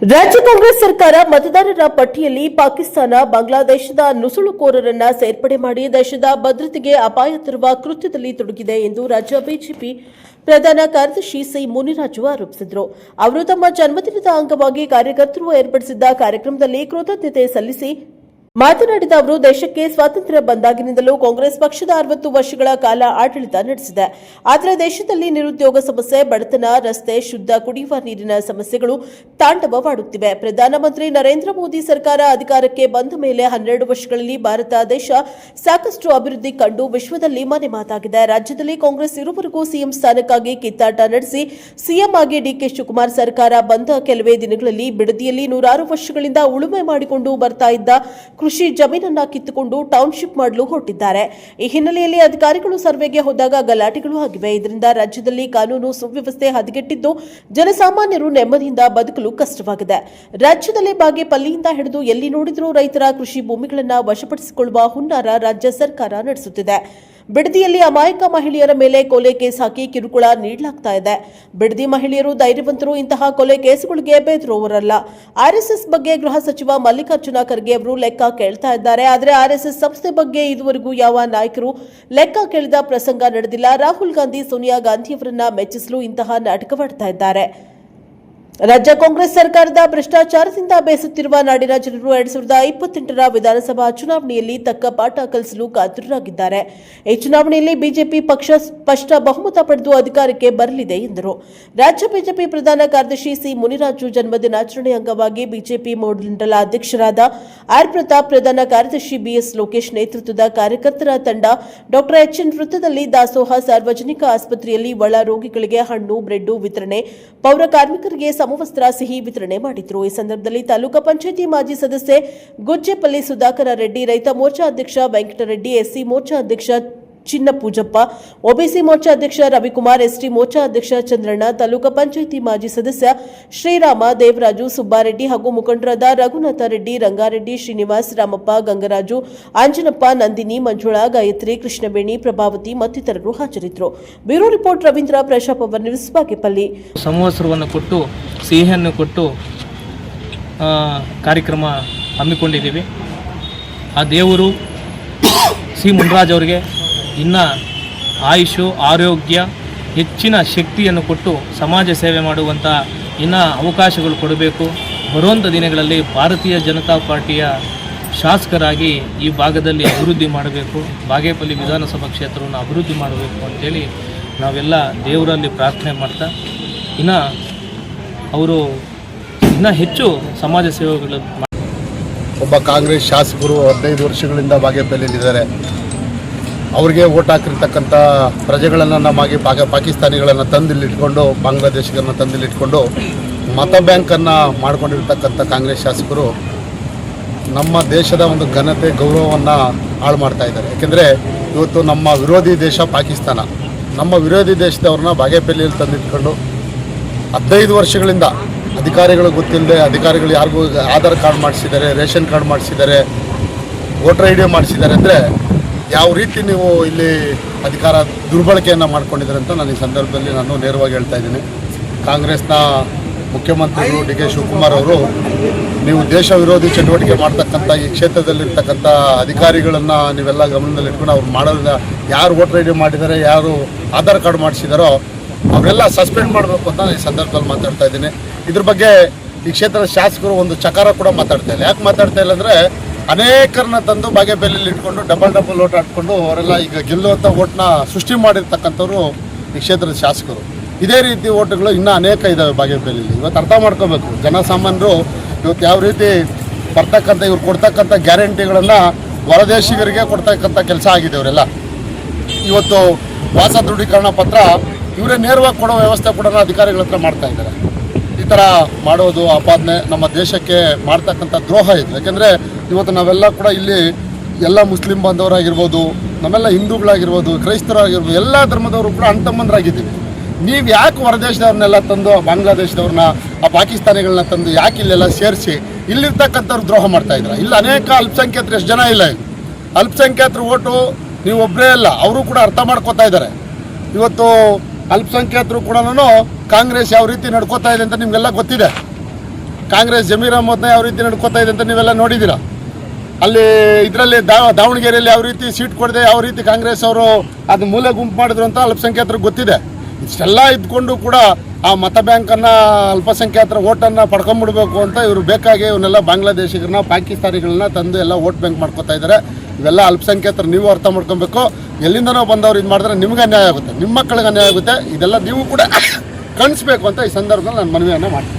ರಾಜ್ಯ ಕಾಂಗ್ರೆಸ್ ಸರ್ಕಾರ ಮತದಾರರ ಪಟ್ಟಿಯಲ್ಲಿ ಪಾಕಿಸ್ತಾನ ಬಾಂಗ್ಲಾದೇಶದ ನುಸುಳುಕೋರರನ್ನ ಸೇರ್ಪಡೆ ಮಾಡಿ ದೇಶದ ಭದ್ರತೆಗೆ ಅಪಾಯ ತರುವ ಕೃತ್ಯದಲ್ಲಿ ತೊಡಗಿದೆ ಎಂದು ರಾಜ್ಯ ಬಿಜೆಪಿ ಪ್ರಧಾನ ಕಾರ್ಯದರ್ಶಿ ಸಿ ಮುನಿರಾಜು ಆರೋಪಿಸಿದರು. ಅವರು ತಮ್ಮ ಜನ್ಮದಿನದ ಅಂಗವಾಗಿ ಕಾರ್ಯಕರ್ತರು ಏರ್ಪಡಿಸಿದ್ದ ಕಾರ್ಯಕ್ರಮದಲ್ಲಿ ಕೃತಜ್ಞತೆ ಸಲ್ಲಿಸಿ ಮಾತನಾಡಿದ ಅವರು, ದೇಶಕ್ಕೆ ಸ್ವಾತಂತ್ರ್ಯ ಬಂದಾಗಿನಿಂದಲೂ ಕಾಂಗ್ರೆಸ್ ಪಕ್ಷದ 60 ವರ್ಷಗಳ ಕಾಲ ಆಡಳಿತ ನಡೆಸಿದೆ. ಆದರೆ ದೇಶದಲ್ಲಿ ನಿರುದ್ಯೋಗ ಸಮಸ್ಯೆ, ಬಡತನ, ರಸ್ತೆ, ಶುದ್ಧ ಕುಡಿಯುವ ನೀರಿನ ಸಮಸ್ಯೆಗಳು ತಾಂಡವವಾಡುತ್ತಿವೆ. ಪ್ರಧಾನಮಂತ್ರಿ ನರೇಂದ್ರ ಮೋದಿ ಸರ್ಕಾರ ಅಧಿಕಾರಕ್ಕೆ ಬಂದ ಮೇಲೆ 12 ವರ್ಷಗಳಲ್ಲಿ ಭಾರತ ದೇಶ ಸಾಕಷ್ಟು ಅಭಿವೃದ್ಧಿ ಕಂಡು ವಿಶ್ವದಲ್ಲಿ ಮನೆ ಮಾತಾಗಿದೆ. ರಾಜ್ಯದಲ್ಲಿ ಕಾಂಗ್ರೆಸ್ ಇರುವರೆಗೂ ಸಿಎಂ ಸ್ಥಾನಕ್ಕಾಗಿ ಕಿತ್ತಾಟ ನಡೆಸಿ ಸಿಎಂ ಆಗಿ ಡಿಕೆ ಶಿವಕುಮಾರ್ ಸರ್ಕಾರ ಬಂದ ಕೆಲವೇ ದಿನಗಳಲ್ಲಿ ಬಿಡದಿಯಲ್ಲಿ 106 ವರ್ಷಗಳಿಂದ ಉಳುಮೆ ಮಾಡಿಕೊಂಡು ಬರ್ತಾ ಇದ್ದ ಕೃಷಿ ಜಮೀನನ್ನ ಕಿತ್ತುಕೊಂಡು ಟೌನ್ಶಿಪ್ ಮಾಡಲು ಹೊರಟಿದ್ದಾರೆ. ಈ ಹಿನ್ನೆಲೆಯಲ್ಲಿ ಅಧಿಕಾರಿಗಳು ಸರ್ವೆಗೆ ಹೋದಾಗ ಗಲಾಟೆಗಳು ಆಗಿವೆ. ಇದರಿಂದ ರಾಜ್ಯದಲ್ಲಿ ಕಾನೂನು ಸುವ್ಯವಸ್ಥೆ ಹದಗೆಟ್ಟಿದ್ದು ಜನಸಾಮಾನ್ಯರು ನೆಮ್ಮದಿಯಿಂದ ಬದುಕಲು ಕಷ್ಟವಾಗಿದೆ. ರಾಜ್ಯದಲ್ಲಿ ಬಾಗೇಪಲ್ಲಿಯಿಂದ ಹಿಡಿದು ಎಲ್ಲಿ ನೋಡಿದರೂ ರೈತರ ಕೃಷಿ ಭೂಮಿಗಳನ್ನು ವಶಪಡಿಸಿಕೊಳ್ಳುವ ಹುನ್ನಾರ ರಾಜ್ಯ ಸರ್ಕಾರ ನಡೆಸುತ್ತಿದೆ. ಬಿಡದಿಯಲ್ಲಿ ಅಮಾಯಕ ಮಹಿಳೆಯರ ಮೇಲೆ ಕೊಲೆ ಕೇಸ್ ಹಾಕಿ ಕಿರುಕುಳ ನೀಡಲಾಗ್ತಾ ಇದೆ. ಬಿಡದಿ ಮಹಿಳೆಯರು ಧೈರ್ಯವಂತರು, ಇಂತಹ ಕೊಲೆ ಕೇಸುಗಳಿಗೆ ಬೆದರುವವರಲ್ಲ. ಆರ್ಎಸ್ಎಸ್ ಬಗ್ಗೆ ಗೃಹ ಸಚಿವ ಮಲ್ಲಿಕಾರ್ಜುನ ಖರ್ಗೆ ಅವರು ಲೆಕ್ಕ ಕೇಳ್ತಾ ಇದ್ದಾರೆ. ಆದರೆ ಆರ್ಎಸ್ಎಸ್ ಸಂಸ್ಥೆ ಬಗ್ಗೆ ಇದುವರೆಗೂ ಯಾವ ನಾಯಕರು ಲೆಕ್ಕ ಕೇಳಿದ ಪ್ರಸಂಗ ನಡೆದಿಲ್ಲ. ರಾಹುಲ್ ಗಾಂಧಿ, ಸೋನಿಯಾ ಗಾಂಧಿಯವರನ್ನ ಮೆಚ್ಚಿಸಲು ಇಂತಹ ನಾಟಕವಾಡ್ತಾ ಇದ್ದಾರೆ. ರಾಜ್ಯ ಕಾಂಗ್ರೆಸ್ ಸರ್ಕಾರದ ಭ್ರಷ್ಟಾಚಾರದಿಂದ ಬೇಸತ್ತಿರುವ ನಾಡಿನ ಜನರು 2028ರ ವಿಧಾನಸಭಾ ಚುನಾವಣೆಯಲ್ಲಿ ತಕ್ಕ ಪಾಠ ಕಲಿಸಲು ಕಾತುರರಾಗಿದ್ದಾರೆ. ಈ ಚುನಾವಣೆಯಲ್ಲಿ ಬಿಜೆಪಿ ಪಕ್ಷ ಸ್ಪಷ್ಟ ಬಹುಮತ ಪಡೆದು ಅಧಿಕಾರಕ್ಕೆ ಬರಲಿದೆ ಎಂದರು. ರಾಜ್ಯ ಬಿಜೆಪಿ ಪ್ರಧಾನ ಕಾರ್ಯದರ್ಶಿ ಸಿ ಮುನಿರಾಜು ಜನ್ಮದಿನಾಚರಣೆ ಅಂಗವಾಗಿ ಬಿಜೆಪಿ ಮಂಡಲ ಅಧ್ಯಕ್ಷರಾದ ಆರ್ ಪ್ರತಾಪ್, ಪ್ರಧಾನ ಕಾರ್ಯದರ್ಶಿ ಬಿಎಸ್ ಲೋಕೇಶ್ ನೇತೃತ್ವದ ಕಾರ್ಯಕರ್ತರ ತಂಡ ಡಾ ಎಚ್ಎನ್ ವೃತ್ತದಲ್ಲಿ ದಾಸೋಹ, ಸಾರ್ವಜನಿಕ ಆಸ್ಪತ್ರೆಯಲ್ಲಿ ಒಳ ರೋಗಿಗಳಿಗೆ ಹಣ್ಣು, ಬ್ರೆಡ್ ವಿತರಣೆ, ಪೌರ ಕಾರ್ಮಿಕರಿಗೆ ಸಮವಸ್ತ್ರ, ಸಿಹಿ ವಿತರಣೆ ಮಾಡಿದ್ರು. ಈ ಸಂದರ್ಭದಲ್ಲಿ ತಾಲೂಕು ಪಂಚಾಯಿತಿ ಮಾಜಿ ಸದಸ್ಯೆ ಗುಜ್ಜೆಪಲ್ಲಿ ಸುಧಾಕರ ರೆಡ್ಡಿ, ರೈತ ಮೋರ್ಚಾ ಅಧ್ಯಕ್ಷ ವೆಂಕಟರೆಡ್ಡಿ, ಎಸ್ಸಿ ಮೋರ್ಚಾ ಅಧ್ಯಕ್ಷ ಚಿನ್ನಪೂಜಪ್ಪ, ಒಬಿಸಿ ಮೋರ್ಚಾ ಅಧ್ಯಕ್ಷ ರವಿಕುಮಾರ್, ಎಸ್ಟಿ ಮೋರ್ಚಾ ಅಧ್ಯಕ್ಷ ಚಂದ್ರಣ್ಣ, ತಾಲೂಕು ಪಂಚಾಯಿತಿ ಮಾಜಿ ಸದಸ್ಯ ಶ್ರೀರಾಮ, ದೇವರಾಜು, ಸುಬ್ಬಾರೆಡ್ಡಿ ಹಾಗೂ ಮುಖಂಡರಾದ ರಘುನಾಥ ರೆಡ್ಡಿ, ರಂಗಾರೆಡ್ಡಿ, ಶ್ರೀನಿವಾಸ್, ರಾಮಪ್ಪ, ಗಂಗರಾಜು, ಅಂಜನಪ್ಪ, ನಂದಿನಿ, ಮಂಜುಳಾ, ಗಾಯತ್ರಿ, ಕೃಷ್ಣವೇಣಿ, ಪ್ರಭಾವತಿ ಮತ್ತಿತರರು ಹಾಜರಿದ್ದರು. ಬ್ಯೂರೋ ರಿಪೋರ್ಟ್ ರವೀಂದ್ರ, ಪ್ರಶಾಪ್ ಅವರ್ ನ್ಯೂಸ್, ಬಾಗೇಪಲ್ಲಿ. ಸಮವಸ್ತ್ರವನ್ನು ಕೊಟ್ಟು ಸಿಹಿಯನ್ನು ಕೊಟ್ಟು ಕಾರ್ಯಕ್ರಮ ಹಮ್ಮಿಕೊಂಡಿದ್ದೀವಿ. ಆ ದೇವರು ಸಿ ಮುನಿರಾಜ್ ಅವರಿಗೆ ಇನ್ನು ಆಯುಷು, ಆರೋಗ್ಯ, ಹೆಚ್ಚಿನ ಶಕ್ತಿಯನ್ನು ಕೊಟ್ಟು ಸಮಾಜ ಸೇವೆ ಮಾಡುವಂಥ ಇನ್ನು ಅವಕಾಶಗಳು ಕೊಡಬೇಕು. ಬರುವಂಥ ದಿನಗಳಲ್ಲಿ ಭಾರತೀಯ ಜನತಾ ಪಾರ್ಟಿಯ ಶಾಸಕರಾಗಿ ಈ ಭಾಗದಲ್ಲಿ ಅಭಿವೃದ್ಧಿ ಮಾಡಬೇಕು, ಬಾಗೇಪಲ್ಲಿ ವಿಧಾನಸಭಾ ಕ್ಷೇತ್ರವನ್ನು ಅಭಿವೃದ್ಧಿ ಮಾಡಬೇಕು ಅಂತೇಳಿ ನಾವೆಲ್ಲ ದೇವರಲ್ಲಿ ಪ್ರಾರ್ಥನೆ ಮಾಡ್ತಾ ಇನ್ನು ಅವರು ಇನ್ನೂ ಹೆಚ್ಚು ಸಮಾಜ ಸೇವೆಗಳು. ಒಬ್ಬ ಕಾಂಗ್ರೆಸ್ ಶಾಸಕರು 15 ವರ್ಷಗಳಿಂದ ಬಾಗೇಪಲ್ಲಿಯಲ್ಲಿದ್ದಾರೆ. ಅವರಿಗೆ ಓಟ್ ಹಾಕಿರ್ತಕ್ಕಂಥ ಪ್ರಜೆಗಳನ್ನು ನಮಗೆ ಪಾಕಿಸ್ತಾನಿಗಳನ್ನು ತಂದಿಲ್ಲಿಟ್ಕೊಂಡು, ಬಾಂಗ್ಲಾದೇಶಿಗರನ್ನು ತಂದಿಲ್ಲಿಟ್ಕೊಂಡು ಮತ ಬ್ಯಾಂಕನ್ನು ಮಾಡ್ಕೊಂಡಿರ್ತಕ್ಕಂಥ ಕಾಂಗ್ರೆಸ್ ಶಾಸಕರು ನಮ್ಮ ದೇಶದ ಒಂದು ಘನತೆ, ಗೌರವವನ್ನು ಹಾಳು ಮಾಡ್ತಾ ಇದ್ದಾರೆ. ಯಾಕೆಂದರೆ ಇವತ್ತು ನಮ್ಮ ವಿರೋಧಿ ದೇಶ ಪಾಕಿಸ್ತಾನ, ನಮ್ಮ ವಿರೋಧಿ ದೇಶದವ್ರನ್ನ ಬಾಗೇಪಲ್ಲಿಯಲ್ಲಿ ತಂದಿಟ್ಕೊಂಡು 15 ವರ್ಷಗಳಿಂದ ಅಧಿಕಾರಿಗಳು ಗೊತ್ತಿಲ್ಲದೆ, ಅಧಿಕಾರಿಗಳು ಯಾರಿಗೂ ಆಧಾರ್ ಕಾರ್ಡ್ ಮಾಡಿಸಿದ್ದಾರೆ, ರೇಷನ್ ಕಾರ್ಡ್ ಮಾಡಿಸಿದ್ದಾರೆ, ವೋಟರ್ ಐ ಡಿ ಮಾಡಿಸಿದ್ದಾರೆ. ಅಂದರೆ ಯಾವ ರೀತಿ ನೀವು ಇಲ್ಲಿ ಅಧಿಕಾರ ದುರ್ಬಳಕೆಯನ್ನು ಮಾಡ್ಕೊಂಡಿದ್ದಾರೆ ಅಂತ ನಾನು ಈ ಸಂದರ್ಭದಲ್ಲಿ ನಾನು ನೇರವಾಗಿ ಹೇಳ್ತಾ ಇದ್ದೀನಿ. ಕಾಂಗ್ರೆಸ್ನ ಮುಖ್ಯಮಂತ್ರಿಗಳು ಡಿ ಕೆ ಶಿವಕುಮಾರ್ ಅವರು, ನೀವು ದೇಶ ವಿರೋಧಿ ಚಟುವಟಿಕೆ ಮಾಡ್ತಕ್ಕಂಥ ಈ ಕ್ಷೇತ್ರದಲ್ಲಿರ್ತಕ್ಕಂಥ ಅಧಿಕಾರಿಗಳನ್ನು ನೀವೆಲ್ಲ ಗಮನದಲ್ಲಿಟ್ಕೊಂಡು ಅವ್ರು ಮಾಡೋದ್ರಿಂದ ಯಾರು ವೋಟರ್ ಐ ಡಿ ಮಾಡಿದ್ದಾರೆ, ಯಾರು ಆಧಾರ್ ಕಾರ್ಡ್ ಮಾಡಿಸಿದಾರೋ ಅವರೆಲ್ಲ ಸಸ್ಪೆಂಡ್ ಮಾಡಬೇಕು ಅಂತ ಈ ಸಂದರ್ಭದಲ್ಲಿ ಮಾತಾಡ್ತಾ ಇದ್ದೀನಿ. ಇದ್ರ ಬಗ್ಗೆ ಈ ಕ್ಷೇತ್ರದ ಶಾಸಕರು ಒಂದು ಚಕಾರ ಕೂಡ ಮಾತಾಡ್ತಾ ಇಲ್ಲ. ಯಾಕೆ ಮಾತಾಡ್ತಾ ಇಲ್ಲ ಅಂದರೆ, ಅನೇಕರನ್ನ ತಂದು ಬಾಗೇಪಲ್ಲಿಯಲ್ಲಿ ಇಟ್ಕೊಂಡು ಡಬಲ್ ಓಟ್ ಹಾಕ್ಕೊಂಡು ಅವರೆಲ್ಲ ಈಗ ಗೆಲ್ಲುವಂಥ ಓಟ್ನ ಸೃಷ್ಟಿ ಮಾಡಿರ್ತಕ್ಕಂಥವ್ರು ಈ ಕ್ಷೇತ್ರದ ಶಾಸಕರು. ಇದೇ ರೀತಿ ಓಟ್ಗಳು ಇನ್ನೂ ಅನೇಕ ಇದ್ದಾವೆ ಬಾಗೇಪಲ್ಲಿಯಲ್ಲಿ. ಇವತ್ತು ಅರ್ಥ ಮಾಡ್ಕೋಬೇಕು, ಜನಸಾಮಾನ್ಯರು ಇವತ್ತು ಯಾವ ರೀತಿ ಬರ್ತಕ್ಕಂಥ ಇವ್ರು ಕೊಡ್ತಕ್ಕಂಥ ಗ್ಯಾರಂಟಿಗಳನ್ನು ಹೊರದೇಶಿಗರಿಗೆ ಕೊಡ್ತಕ್ಕಂಥ ಕೆಲಸ ಆಗಿದೆ. ಅವರೆಲ್ಲ ಇವತ್ತು ವಾಸ ದೃಢೀಕರಣ ಪತ್ರ ಇವರೇ ನೇರವಾಗಿ ಕೊಡೋ ವ್ಯವಸ್ಥೆ ಕೂಡ ಅಧಿಕಾರಿಗಳ ಹತ್ರ ಮಾಡ್ತಾ ಇದ್ದಾರೆ. ಈ ಥರ ಮಾಡೋದು ಆಪಾದನೆ ನಮ್ಮ ದೇಶಕ್ಕೆ ಮಾಡ್ತಕ್ಕಂಥ ದ್ರೋಹ ಇದು. ಯಾಕೆಂದರೆ ಇವತ್ತು ನಾವೆಲ್ಲ ಕೂಡ ಇಲ್ಲಿ ಎಲ್ಲ ಮುಸ್ಲಿಂ ಬಾಂಧವರಾಗಿರ್ಬೋದು, ನಮ್ಮೆಲ್ಲ ಹಿಂದೂಗಳಾಗಿರ್ಬೋದು, ಕ್ರೈಸ್ತರಾಗಿರ್ಬೋದು, ಎಲ್ಲ ಧರ್ಮದವರು ಕೂಡ ಅಣ್ತಮ್ಮಂದರಾಗಿದ್ದೀವಿ. ನೀವು ಯಾಕೆ ಹೊರದೇಶದವ್ರನ್ನೆಲ್ಲ ತಂದು, ಬಾಂಗ್ಲಾದೇಶದವ್ರನ್ನ, ಆ ಪಾಕಿಸ್ತಾನಿಗಳನ್ನ ತಂದು ಯಾಕೆ ಇಲ್ಲೆಲ್ಲ ಸೇರಿಸಿ ಇಲ್ಲಿರ್ತಕ್ಕಂಥವ್ರು ದ್ರೋಹ ಮಾಡ್ತಾಯಿದ್ದಾರೆ? ಇಲ್ಲಿ ಅನೇಕ ಅಲ್ಪಸಂಖ್ಯಾತರು ಎಷ್ಟು ಜನ ಇಲ್ಲ. ಇಲ್ಲಿ ಅಲ್ಪಸಂಖ್ಯಾತರು ಓಟು ನೀವು ಒಬ್ಬರೇ ಅಲ್ಲ, ಅವರು ಕೂಡ ಅರ್ಥ ಮಾಡ್ಕೋತಾ ಇದ್ದಾರೆ. ಇವತ್ತು ಅಲ್ಪಸಂಖ್ಯಾತರು ಕೂಡ ಕಾಂಗ್ರೆಸ್ ಯಾವ ರೀತಿ ನಡ್ಕೋತಾ ಇದೆ ಅಂತ ನಿಮಗೆಲ್ಲ ಗೊತ್ತಿದೆ. ಕಾಂಗ್ರೆಸ್ ಜಮೀರ್ ಅಹ್ಮದ್ನ ಯಾವ ರೀತಿ ನಡ್ಕೋತಾ ಇದೆ ಅಂತ ನೀವೆಲ್ಲ ನೋಡಿದ್ದೀರಾ. ಅಲ್ಲಿ ಇದರಲ್ಲಿ ದಾವಣಗೆರೆಯಲ್ಲಿ ಯಾವ ರೀತಿ ಸೀಟ್ ಕೊಡದೆ ಯಾವ ರೀತಿ ಕಾಂಗ್ರೆಸ್ ಅವರು ಅದು ಮೂಲೆ ಗುಂಪು ಮಾಡಿದ್ರು ಅಂತ ಅಲ್ಪಸಂಖ್ಯಾತರಿಗೆ ಗೊತ್ತಿದೆ. ಇಷ್ಟೆಲ್ಲ ಇದ್ಕೊಂಡು ಕೂಡ ಆ ಮತ ಬ್ಯಾಂಕನ್ನು ಅಲ್ಪಸಂಖ್ಯಾತರ ಓಟನ್ನು ಪಡ್ಕೊಂಡ್ಬಿಡ್ಬೇಕು ಅಂತ ಇವರು ಬೇಕಾಗಿ ಇವನ್ನೆಲ್ಲ ಬಾಂಗ್ಲಾದೇಶಿಗರನ್ನ ಪಾಕಿಸ್ತಾನಿಗಳನ್ನ ತಂದು ಎಲ್ಲ ವೋಟ್ ಬ್ಯಾಂಕ್ ಮಾಡ್ಕೋತಾ ಇದ್ದಾರೆ. ಇವೆಲ್ಲ ಅಲ್ಪಸಂಖ್ಯಾತರು ನೀವು ಅರ್ಥ ಮಾಡ್ಕೊಬೇಕು. ಎಲ್ಲಿಂದನೋ ಬಂದವ್ರು ಇದು ಮಾಡಿದ್ರೆ ನಿಮ್ಗೆ ಅನ್ಯಾಯ ಆಗುತ್ತೆ, ನಿಮ್ಮ ಮಕ್ಕಳಿಗೆ ಅನ್ಯಾಯ ಆಗುತ್ತೆ. ಇದೆಲ್ಲ ನೀವು ಕೂಡ ಕಣಿಸ್ಬೇಕು ಅಂತ ಈ ಸಂದರ್ಭದಲ್ಲಿ ನಾನು ಮನವಿಯನ್ನು ಮಾಡ್ತೀನಿ.